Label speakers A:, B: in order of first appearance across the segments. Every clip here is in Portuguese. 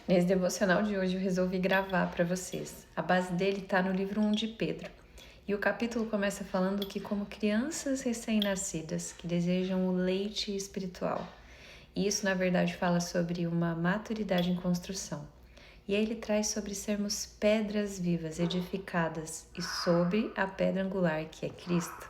A: Nesse devocional de hoje eu resolvi gravar para vocês. A base dele está no livro 1 de Pedro. E o capítulo começa falando que como crianças recém-nascidas que desejam o leite espiritual. E isso, na verdade, fala sobre uma maturidade em construção. E aí ele traz sobre sermos pedras vivas, edificadas, e sobre a pedra angular, que é Cristo.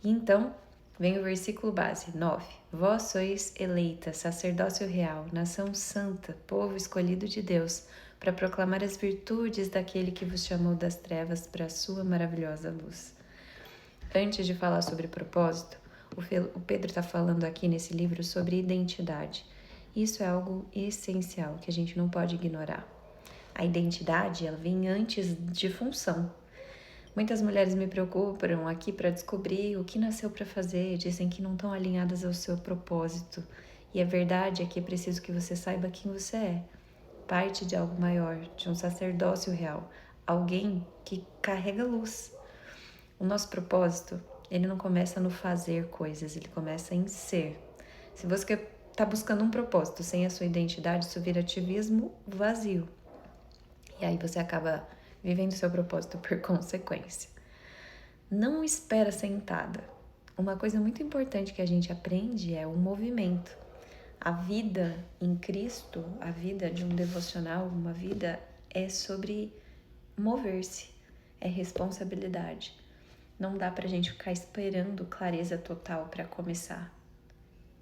A: E então, vem o versículo base, 9. Vós sois eleita, sacerdócio real, nação santa, povo escolhido de Deus, para proclamar as virtudes daquele que vos chamou das trevas para a sua maravilhosa luz. Antes de falar sobre propósito, o Pedro está falando aqui nesse livro sobre identidade. Isso é algo essencial que a gente não pode ignorar. A identidade, ela vem antes de função. Muitas mulheres me procuram aqui para descobrir o que nasceu para fazer, dizem que não estão alinhadas ao seu propósito. E a verdade é que é preciso que você saiba quem você é. Parte de algo maior, de um sacerdócio real, alguém que carrega luz. O nosso propósito, ele não começa no fazer coisas, ele começa em ser. Se você está buscando um propósito sem a sua identidade, isso vira ativismo vazio. E aí você acaba vivendo seu propósito por consequência. Não espera sentada. Uma coisa muito importante que a gente aprende é o movimento. A vida em Cristo, a vida de um devocional, uma vida é sobre mover-se, é responsabilidade. Não dá pra gente ficar esperando clareza total para começar.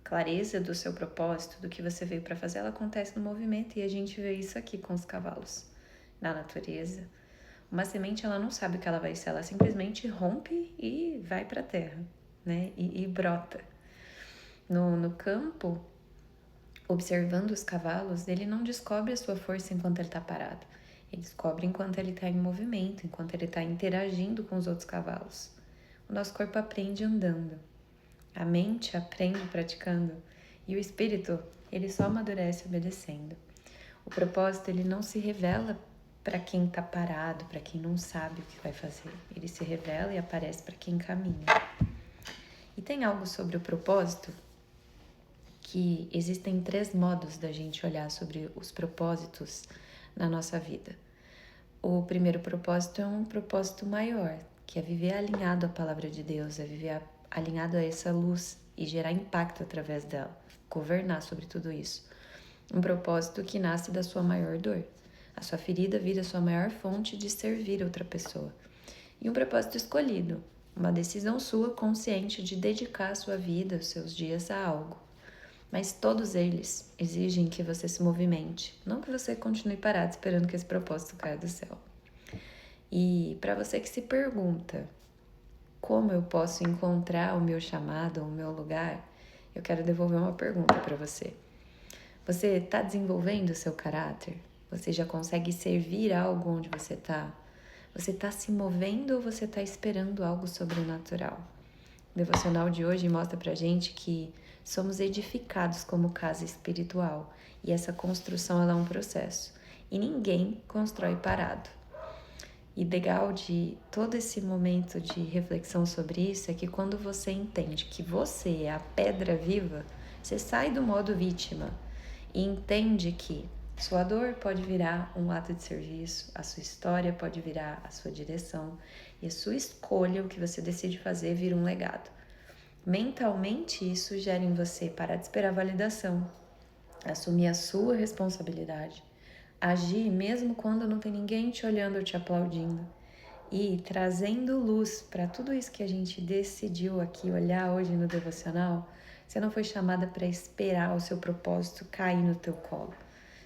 A: Clareza do seu propósito, do que você veio para fazer, ela acontece no movimento e a gente vê isso aqui com os cavalos. Na natureza, uma semente ela não sabe o que ela vai ser, ela simplesmente rompe e vai para a terra, né? E brota. No campo, observando os cavalos, ele não descobre a sua força enquanto ele está parado. Ele descobre enquanto ele está em movimento, enquanto ele está interagindo com os outros cavalos. O nosso corpo aprende andando, a mente aprende praticando e o espírito ele só amadurece obedecendo. O propósito ele não se revela para quem está parado, para quem não sabe o que vai fazer. Ele se revela e aparece para quem caminha. E tem algo sobre o propósito que existem 3 modos da gente olhar sobre os propósitos na nossa vida. O primeiro propósito é um propósito maior, que é viver alinhado à palavra de Deus, é viver alinhado a essa luz e gerar impacto através dela, governar sobre tudo isso. Um propósito que nasce da sua maior dor. A sua ferida vira a sua maior fonte de servir outra pessoa. E um propósito escolhido, uma decisão sua consciente de dedicar a sua vida, os seus dias a algo. Mas todos eles exigem que você se movimente, não que você continue parado esperando que esse propósito caia do céu. E para você que se pergunta como eu posso encontrar o meu chamado, o meu lugar, eu quero devolver uma pergunta para você. Você está desenvolvendo o seu caráter? Você já consegue servir algo onde você está? Você está se movendo ou você está esperando algo sobrenatural? O devocional de hoje mostra pra gente que somos edificados como casa espiritual e essa construção ela é um processo e ninguém constrói parado. E legal de todo esse momento de reflexão sobre isso é que quando você entende que você é a pedra viva, você sai do modo vítima e entende que sua dor pode virar um ato de serviço, a sua história pode virar a sua direção e a sua escolha, o que você decide fazer, vira um legado. Mentalmente, isso gera em você parar de esperar validação, assumir a sua responsabilidade, agir mesmo quando não tem ninguém te olhando ou te aplaudindo e trazendo luz para tudo isso que a gente decidiu aqui olhar hoje no devocional. Você não foi chamada para esperar o seu propósito cair no teu colo.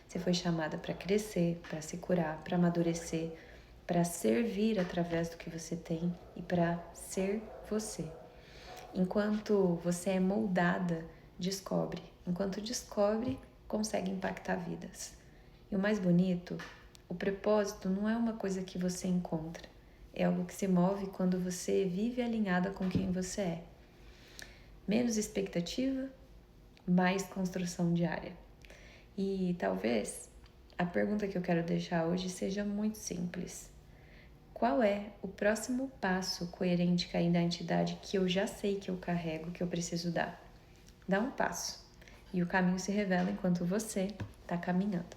A: Você foi chamada para crescer, para se curar, para amadurecer, para servir através do que você tem e para ser você. Enquanto você é moldada, descobre. Enquanto descobre, consegue impactar vidas. E o mais bonito, o propósito não é uma coisa que você encontra. É algo que se move quando você vive alinhada com quem você é. Menos expectativa, mais construção diária. E talvez a pergunta que eu quero deixar hoje seja muito simples. Qual é o próximo passo coerente com a identidade que eu já sei que eu carrego, que eu preciso dar? Dá um passo e o caminho se revela enquanto você está caminhando.